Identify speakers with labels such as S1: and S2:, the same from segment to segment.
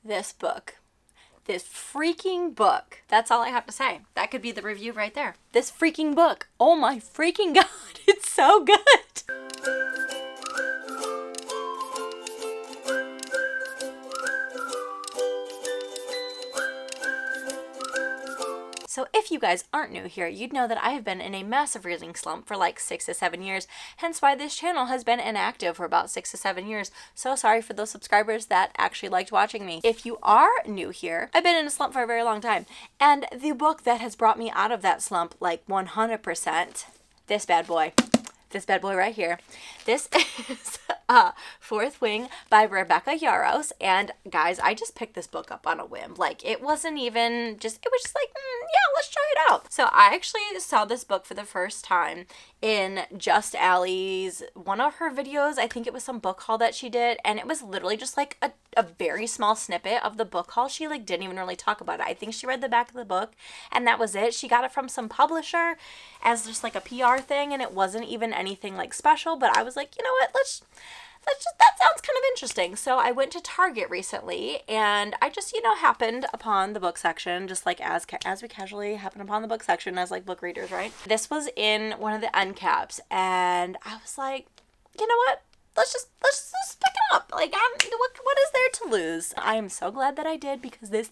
S1: this book. This freaking book. That's all I have to say. That could be the review right there. This freaking book. Oh my freaking God. It's so good. So if you guys aren't new here, you'd know that I have been in a massive reading slump for like 6 to 7 years, hence why this channel has been inactive for about 6 to 7 years. So sorry for those subscribers that actually liked watching me. If you are new here, I've been in a slump for a very long time, and the book that has brought me out of that slump like 100%, this bad boy. This bad boy right here. This is Fourth Wing by Rebecca Yarros. And guys, I just picked this book up on a whim. Like, it wasn't even just, it was just like, yeah, let's try it out. So I actually saw this book for the first time in Just Allie's, one of her videos. I think it was some book haul that she did. And it was literally just like a very small snippet of the book haul. She like didn't even really talk about it. I think she read the back of the book and that was it. She got it from some publisher as just like a PR thing, and it wasn't even anything like special, but I was like, you know what, let's just, that sounds kind of interesting. So I went to Target recently and I just, happened upon the book section, just like as we casually happen upon the book section as like book readers, right? This was in one of the end caps and I was like, you know what? Let's just pick it up. Like, what is there to lose? I am so glad that I did, because this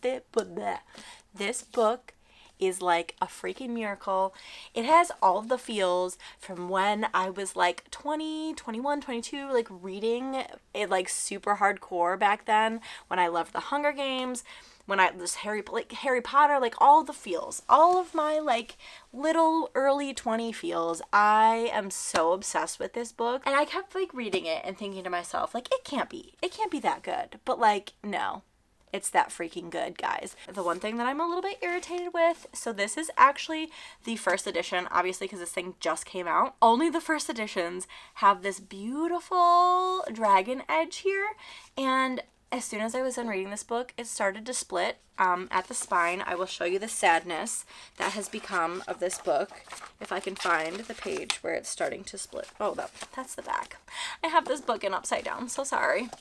S1: book is like a freaking miracle. It has all of the feels from when I was like 20, 21, 22, like reading it like super hardcore back then, when I loved the Hunger Games, when I was Harry Potter, like all the feels, all of my like little early 20 feels. I am so obsessed with this book, and I kept like reading it and thinking to myself, like, it can't be that good, but like, no, it's that freaking good, guys. The one thing that I'm a little bit irritated with, so this is actually the first edition, obviously, because this thing just came out. Only the first editions have this beautiful dragon edge here, and as soon as I was done reading this book, it started to split at the spine. I will show you the sadness that has become of this book, if I can find the page where it's starting to split. Oh, that's the back. I have this book in upside down, so sorry.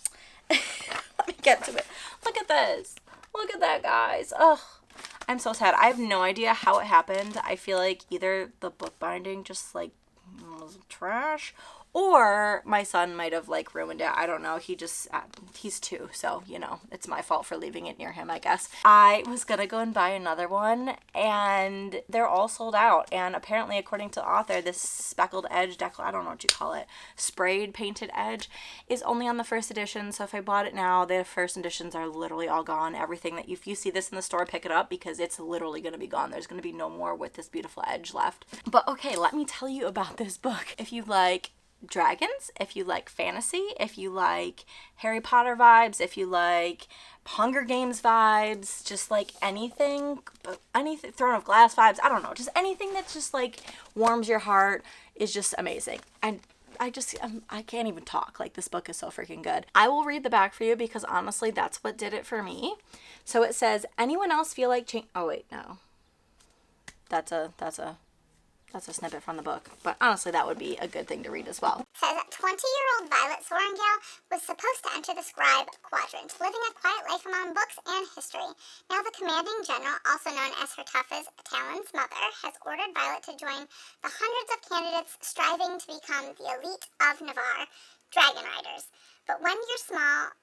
S1: Let me get to it. Look at this. Look at that, guys. Ugh. I'm so sad. I have no idea how it happened. I feel like either the book binding just like was trash, or my son might have like ruined it. I don't know. He's 2, so it's my fault for leaving it near him, I guess. I was gonna go and buy another one, and they're all sold out. And apparently, according to the author, this speckled edge I don't know what you call it, sprayed painted edge, is only on the first edition. So if I bought it now, the first editions are literally all gone. Everything that if you see this in the store, pick it up, because it's literally gonna be gone. There's gonna be no more with this beautiful edge left. But okay, let me tell you about this book. If you like dragons, if you like fantasy, if you like Harry Potter vibes, if you like Hunger Games vibes, just like anything, Throne of Glass vibes, I don't know, just anything that just like warms your heart is just amazing. And I can't even talk. Like, this book is so freaking good. I will read the back for you, because honestly, that's what did it for me. So it says, anyone else feel like oh wait, no. That's a snippet from the book, but honestly, that would be a good thing to read as well.
S2: It says that 20-year-old Violet Sorrengail was supposed to enter the scribe quadrant, living a quiet life among books and history. Now the commanding general, also known as her toughest Talon's mother, has ordered Violet to join the hundreds of candidates striving to become the elite of Navarre, dragon riders. But when you're smaller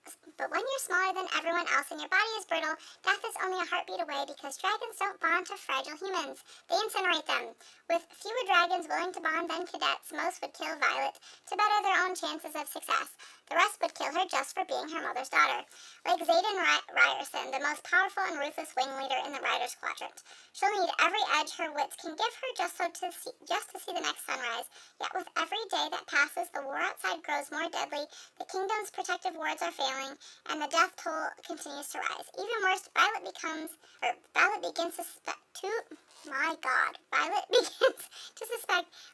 S2: than everyone else and your body is brittle, death is only a heartbeat away, because dragons don't bond to fragile humans. They incinerate them. With fewer dragons willing to bond than cadets, most would kill Violet to better their own chances of success. The rest would kill her just for being her mother's daughter. Like Xaden Ryerson, the most powerful and ruthless wing leader in the Riders Quadrant. She'll need every edge her wits can give her just to see the next sunrise. Yet with every day that passes, the war outside grows more deadly, the kingdom's protective wards are failing, and the death toll continues to rise. Even worse, Violet begins to suspect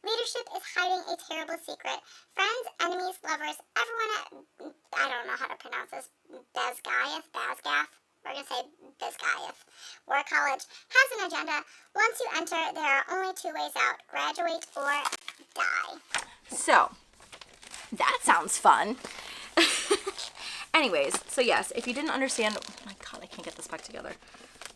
S2: leadership is hiding a terrible secret. Friends, enemies, lovers, everyone at, I don't know how to pronounce this, Basgath, we're going to say Bisgayev, War College, has an agenda. Once you enter, there are only 2 ways out: graduate or die.
S1: So, that sounds fun. Anyways, so yes, if you didn't understand, oh my god, I can't get this back together.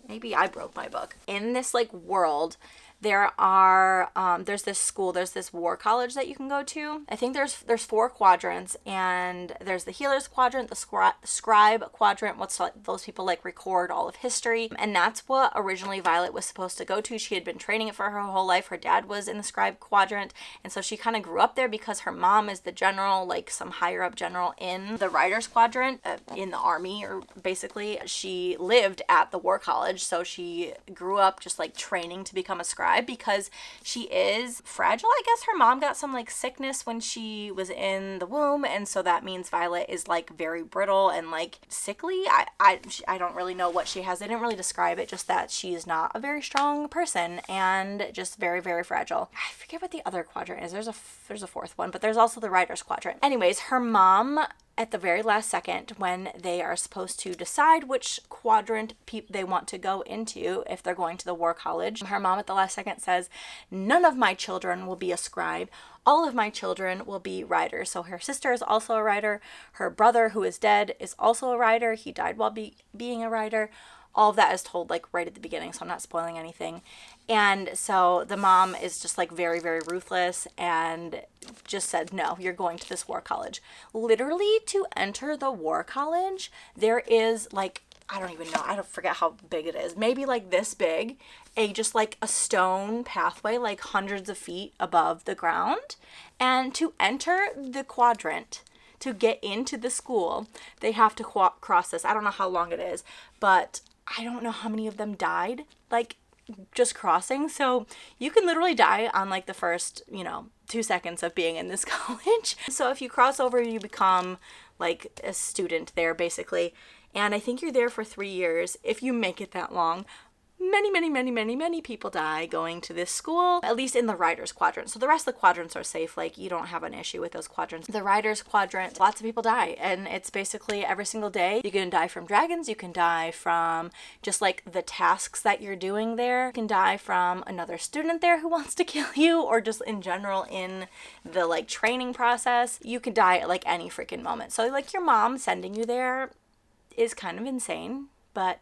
S1: Maybe I broke my book. In this like world, there's this school, there's this war college that you can go to. I think there's 4 quadrants, and there's the healers quadrant, the scribe quadrant, what's like those people like record all of history, and that's what originally Violet was supposed to go to. She had been training it for her whole life. Her dad was in the scribe quadrant, and so she kind of grew up there because her mom is the general, like some higher up general in the writers quadrant in the army, or basically she lived at the war college, so she grew up just like training to become a scribe because she is fragile. I guess her mom got some like sickness when she was in the womb, and so that means Violet is like very brittle and like sickly. I don't really know what she has. They didn't really describe it, just that she's not a very strong person and just very, very fragile. I forget what the other quadrant is. There's a 4th one, but there's also the writer's quadrant. Anyways, her mom, at the very last second, when they are supposed to decide which quadrant they want to go into if they're going to the war college, her mom at the last second says, none of my children will be a scribe. All of my children will be writers. So her sister is also a writer. Her brother, who is dead, is also a writer. He died while being a writer. All of that is told like right at the beginning, so I'm not spoiling anything. And so the mom is just like very, very ruthless and just said, no, you're going to this war college. Literally, to enter the war college, there is like, I don't even know, I don't forget how big it is, maybe like this big, just like a stone pathway like hundreds of feet above the ground. And to enter the quadrant, to get into the school, they have to cross this. I don't know how long it is, but I don't know how many of them died, like just crossing. So you can literally die on like the first, 2 seconds of being in this college. So if you cross over, you become like a student there basically. And I think you're there for 3 years if you make it that long. Many people die going to this school, at least in the writers quadrant. So the rest of the quadrants are safe. Like, you don't have an issue with those quadrants. The writers quadrant, lots of people die, and it's basically every single day. You can die from dragons. You can die from just like the tasks that you're doing there. You can die from another student there who wants to kill you, or just in general in the like training process. You can die at like any freaking moment. So like your mom sending you there is kind of insane. But,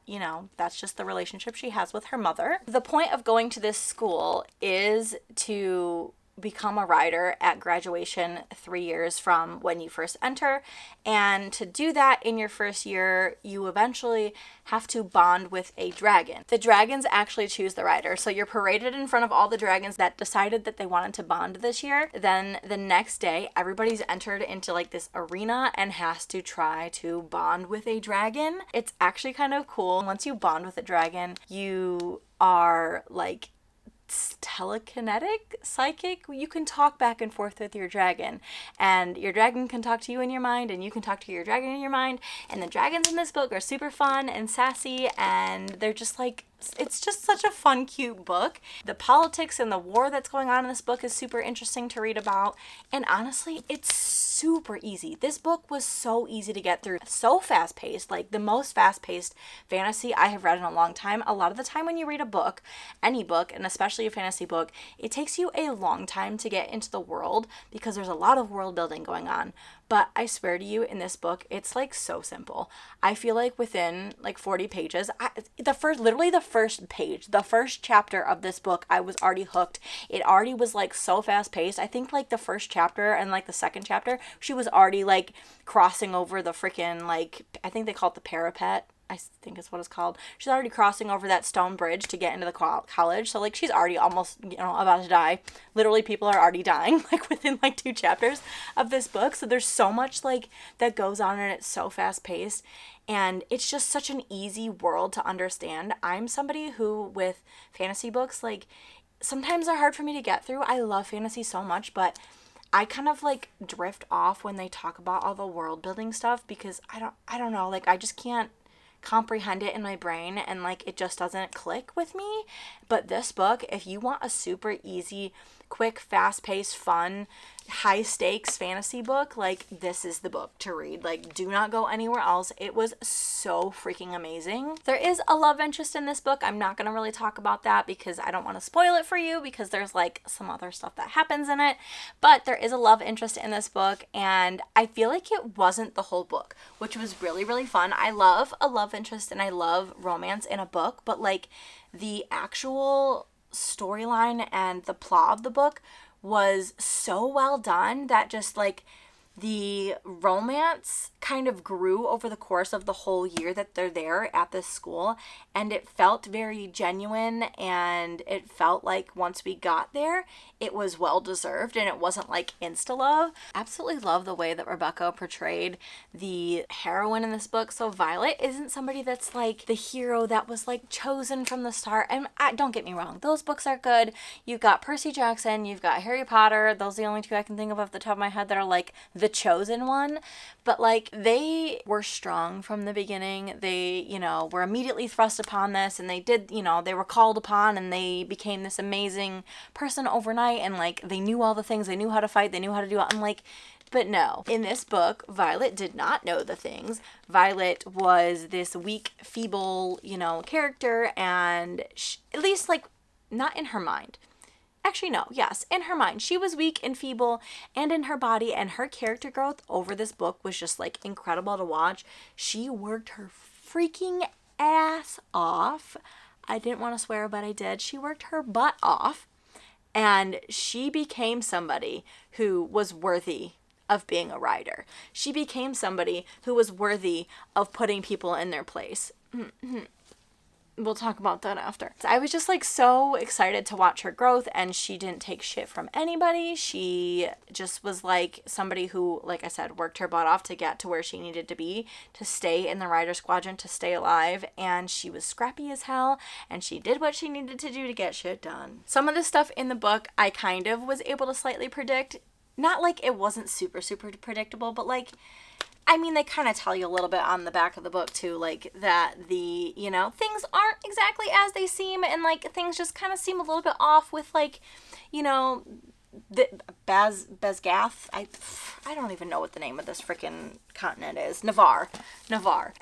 S1: that's just the relationship she has with her mother. The point of going to this school is to become a writer at graduation 3 years from when you first enter. And to do that in your first year, you eventually have to bond with a dragon. The dragons actually choose the writer. So you're paraded in front of all the dragons that decided that they wanted to bond this year. Then the next day, everybody's entered into like this arena and has to try to bond with a dragon. It's actually kind of cool. Once you bond with a dragon, you are like telekinetic, psychic. You can talk back and forth with your dragon, and your dragon can talk to you in your mind, and you can talk to your dragon in your mind. And the dragons in this book are super fun and sassy, and they're just like, it's just such a fun, cute book. The politics and the war that's going on in this book is super interesting to read about, and honestly, it's super easy. This book was so easy to get through, so fast-paced, like the most fast-paced fantasy I have read in a long time. A lot of the time when you read a book, any book, and especially a fantasy book, it takes you a long time to get into the world because there's a lot of world building going on. But I swear to you, in this book, it's like so simple. I feel like within like 40 pages, the first page, the first chapter of this book, I was already hooked. It already was like so fast paced. I think like the first chapter and like the second chapter, she was already like crossing over the freaking like, I think they call it the parapet. I think is what it's called. She's already crossing over that stone bridge to get into the college. So, like, she's already almost, about to die. Literally, people are already dying, like, within, like, 2 chapters of this book. So there's so much, like, that goes on, and it's so fast-paced. And it's just such an easy world to understand. I'm somebody who, with fantasy books, like, sometimes they're hard for me to get through. I love fantasy so much, but I kind of, like, drift off when they talk about all the world-building stuff because I don't know, like, I just can't comprehend it in my brain, and like it just doesn't click with me. But this book, if you want a super easy, quick, fast-paced, fun, high-stakes fantasy book, like this is the book to read. Like, do not go anywhere else. It was so freaking amazing. There is a love interest in this book. I'm not going to really talk about that because I don't want to spoil it for you, because there's like some other stuff that happens in it. But there is a love interest in this book, and I feel like it wasn't the whole book, which was really, really fun. I love a love interest and I love romance in a book, but like the actual storyline and the plot of the book was so well done that just like the romance kind of grew over the course of the whole year that they're there at this school, and it felt very genuine, and it felt like once we got there it was well deserved and it wasn't like insta love. Absolutely love the way that Rebecca portrayed the heroine in this book. So Violet isn't somebody that's like the hero that was like chosen from the start, and don't get me wrong, those books are good. You've got Percy Jackson, you've got Harry Potter, those are the only two I can think of off the top of my head that are like the chosen one, but like they were strong from the beginning. They, you know, were immediately thrust upon this, and they did, you know, they were called upon and they became this amazing person overnight, and like they knew all the things, they knew how to fight, they knew how to do it. I'm like, but no, in this book, Violet did not know the things. Violet was this weak, feeble, you know, character, and at least like not in her mind. Actually, no, yes, in her mind. She was weak and feeble, and in her body, and her character growth over this book was just like incredible to watch. She worked her freaking ass off. I didn't want to swear, but I did. She worked her butt off, and she became somebody who was worthy of being a writer. She became somebody who was worthy of putting people in their place. We'll talk about that after. I was just like so excited to watch her growth, and she didn't take shit from anybody. She just was like somebody who, like I said, worked her butt off to get to where she needed to be, to stay in the Writer's Quadrant, to stay alive, and she was scrappy as hell, and she did what she needed to do to get shit done. Some of the stuff in the book I kind of was able to slightly predict. Not like it wasn't super, super predictable, but like, I mean, they kind of tell you a little bit on the back of the book too, like that the, you know, things aren't exactly as they seem, and like things just kind of seem a little bit off with like, you know, the Basgath. I don't even know what the name of this freaking continent is. Navarre.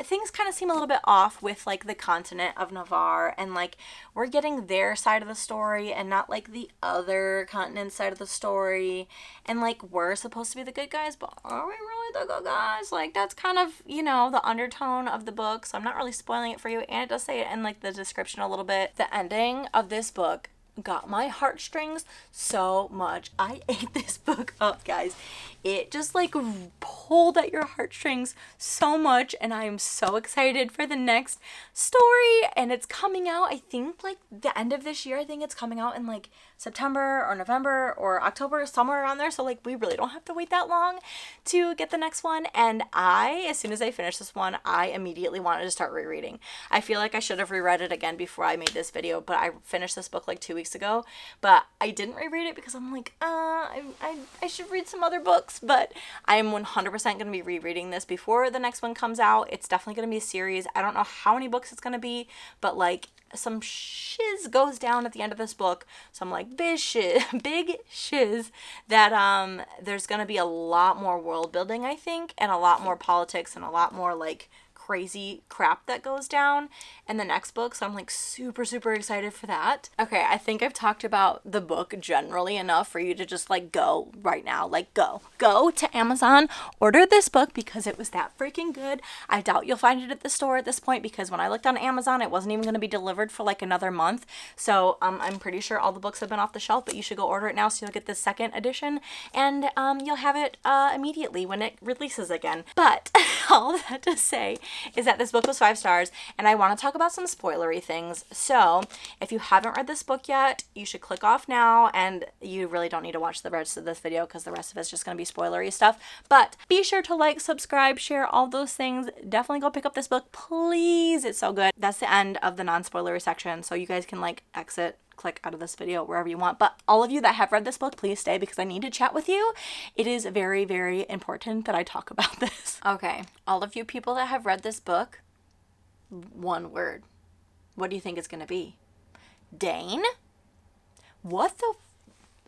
S1: Things kind of seem a little bit off with like the continent of Navarre, and like we're getting their side of the story and not like the other continent side of the story, and like we're supposed to be the good guys, but are we really the good guys? Like that's kind of, you know, the undertone of the book, so I'm not really spoiling it for you, and it does say it in like the description a little bit. The ending of this book got my heartstrings so much. I ate this book up, guys. It just like pulled at your heartstrings so much, and I am so excited for the next story, and it's coming out, I think, like the end of this year. I think it's coming out in like September or November or October, somewhere around there, so like we really don't have to wait that long to get the next one. And as soon as I finished this one, I immediately wanted to start rereading. I feel like I should have reread it again before I made this video, but I finished this book like 2 weeks ago, but I didn't reread it because I'm like, I should read some other books. But I am 100% going to be rereading this before the next one comes out. It's definitely going to be a series. I don't know how many books it's going to be, but like some shiz goes down at the end of this book. So I'm like, big shiz that there's going to be a lot more world building, I think, and a lot more politics and a lot more like crazy crap that goes down in the next book, so I'm like super excited for that. Okay, I think I've talked about the book generally enough for you to just like go right now, like go to Amazon, order this book because it was that freaking good. I doubt you'll find it at the store at this point, because when I looked on Amazon it wasn't even going to be delivered for like another month, so I'm pretty sure all the books have been off the shelf, but you should go order it now so you'll get the second edition, and you'll have it immediately when it releases again. But all that to say is that this book was 5 stars, and I want to talk about some spoilery things. So if you haven't read this book yet, you should click off now, and you really don't need to watch the rest of this video because the rest of it's just going to be spoilery stuff. But be sure to like, subscribe, share, all those things. Definitely go pick up this book, please. It's so good. That's the end of the non-spoilery section, so you guys can like click out of this video wherever you want. But all of you that have read this book, please stay because I need to chat with you. It is very important that I talk about this. Okay, all of you people that have read this book, One word. What do you think it's going to be? Dane? What the...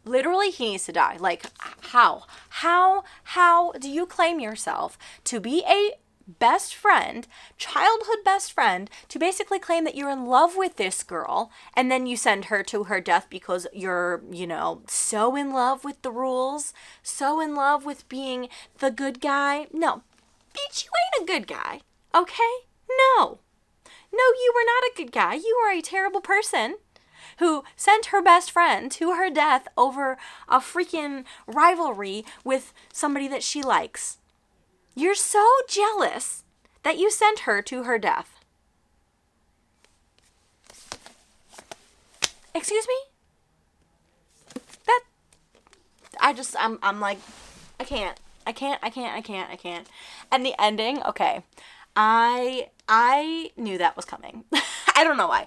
S1: Literally, he needs to die. Like, how? How do you claim yourself to be a best friend, childhood best friend, to basically claim that you're in love with this girl, and then you send her to her death because you're, so in love with the rules, so in love with being the good guy? No, bitch, you ain't a good guy, okay? No, you were not a good guy. You were a terrible person who sent her best friend to her death over a freaking rivalry with somebody that she likes. You're so jealous that you sent her to her death. Excuse me? I'm like, I can't. And the ending, okay. I knew that was coming. I don't know why.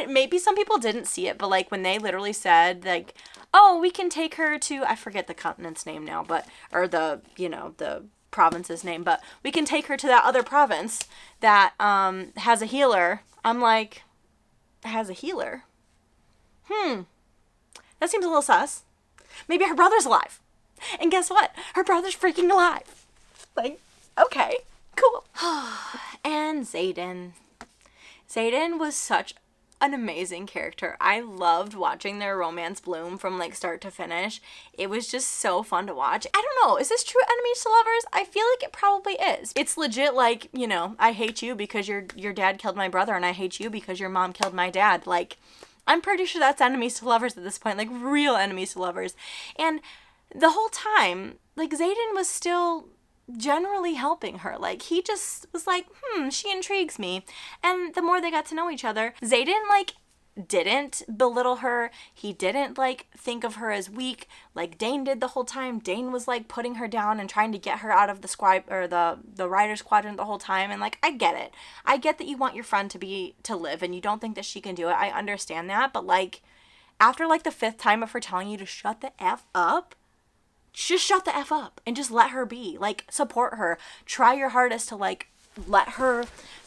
S1: Maybe some people didn't see it, but like when they literally said like, oh, we can take her to, I forget the continent's name now, or the province's name, but we can take her to that other province that has a healer. I'm like, has a healer? That seems a little sus. Maybe her brother's alive. And guess what? Her brother's freaking alive. Like, okay, cool. And Xaden. Xaden was such an amazing character. I loved watching their romance bloom from like start to finish. It was just so fun to watch. I don't know, is this true enemies to lovers? I feel like it probably is. It's legit like, I hate you because your dad killed my brother, and I hate you because your mom killed my dad. Like, I'm pretty sure that's enemies to lovers at this point, like real enemies to lovers. And the whole time, like, Xaden was still generally helping her. Like, he just was like, she intrigues me. And the more they got to know each other, Xaden, like, didn't belittle her. He didn't, like, think of her as weak like Dane did the whole time. Dane was, like, putting her down and trying to get her out of the scribe or the rider's quadrant the whole time. And, like, I get it. I get that you want your friend to live and you don't think that she can do it. I understand that. But, like, after, like, the 5th time of her telling you to shut the F up, just shut the F up and just let her be. Like, support her. Try your hardest to, like, let her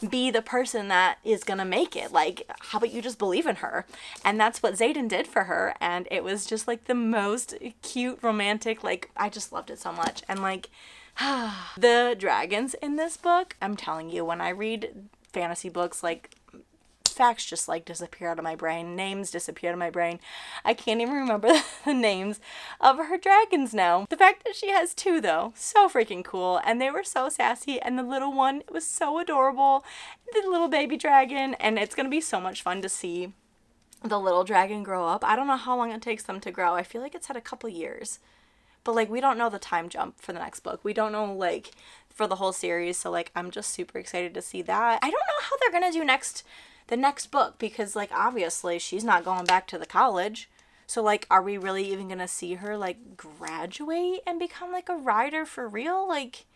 S1: be the person that is gonna make it. Like, how about you just believe in her? And that's what Xaden did for her. And it was just, like, the most cute, romantic, like, I just loved it so much. And, like, the dragons in this book, I'm telling you, when I read fantasy books, like, facts just like disappear out of my brain. Names disappear out of my brain. I can't even remember the names of her dragons now. The fact that she has 2 though, so freaking cool. And they were so sassy, and the little one was so adorable. The little baby dragon, and it's gonna be so much fun to see the little dragon grow up. I don't know how long it takes them to grow. I feel like it's had a couple years. But like, we don't know the time jump for the next book. We don't know like for the whole series. So like, I'm just super excited to see that. I don't know how they're gonna do the next book, because like obviously she's not going back to the college, so like are we really even gonna see her like graduate and become like a rider for real? Like,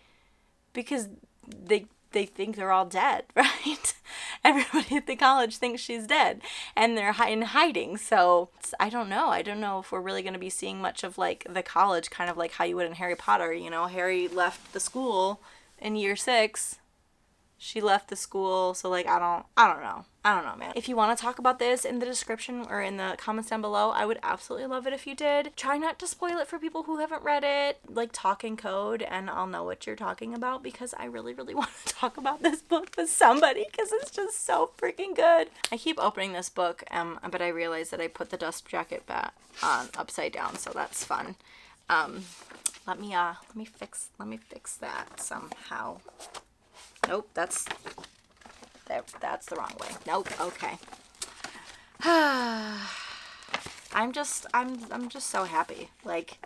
S1: because they think they're all dead, right? Everybody at the college thinks she's dead and they're in hiding. So I don't know if we're really going to be seeing much of like the college, kind of like how you would in Harry Potter. Harry left the school in year 6. She left the school, so like I don't know, man. If you want to talk about this in the description or in the comments down below, I would absolutely love it if you did. Try not to spoil it for people who haven't read it. Like, talk in code and I'll know what you're talking about, because I really, really want to talk about this book with somebody, because it's just so freaking good. I keep opening this book, but I realize that I put the dust jacket back on upside down, so that's fun. Let me fix that somehow. Nope, that's the wrong way. Nope, okay. I'm just so happy. Like,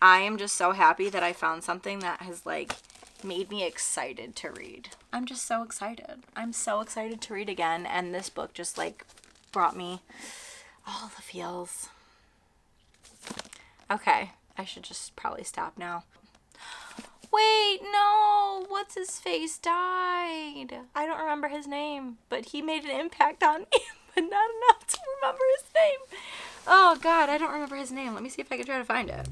S1: I am just so happy that I found something that has, like, made me excited to read. I'm just so excited. I'm so excited to read again, and this book just, like, brought me all the feels. Okay, I should just probably stop now. Wait, no, what's his face died. I don't remember his name, but he made an impact on me, but not enough to remember his name. Oh God, I don't remember his name. Let me see if I can try to find it.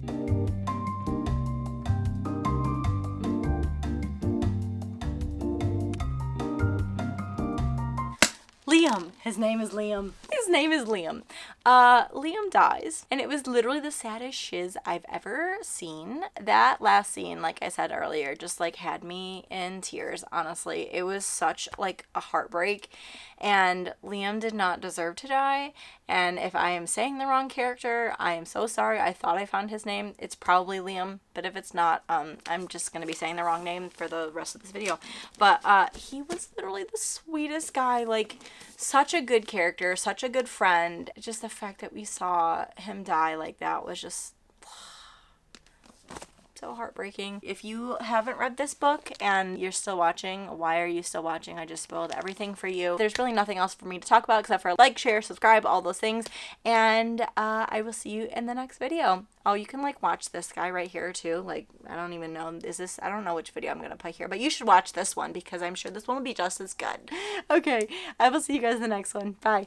S1: Liam. His name is Liam. His name is Liam. Liam dies, and it was literally the saddest shiz I've ever seen. That last scene, like I said earlier, just like had me in tears, honestly. It was such like a heartbreak, and Liam did not deserve to die. And if I am saying the wrong character, I am so sorry. I thought I found his name. It's probably Liam, but if it's not, I'm just gonna be saying the wrong name for the rest of this video. But he was literally the sweetest guy, like such a good character, such a good friend. Just the fact that we saw him die like that was just so heartbreaking. If you haven't read this book and you're still watching, why are you still watching? I just spoiled everything for you. There's really nothing else for me to talk about except for like, share, subscribe, all those things. And I will see you in the next video. Oh, you can like watch this guy right here too. Like, I don't even know. I don't know which video I'm going to put here, but you should watch this one because I'm sure this one will be just as good. Okay. I will see you guys in the next one. Bye.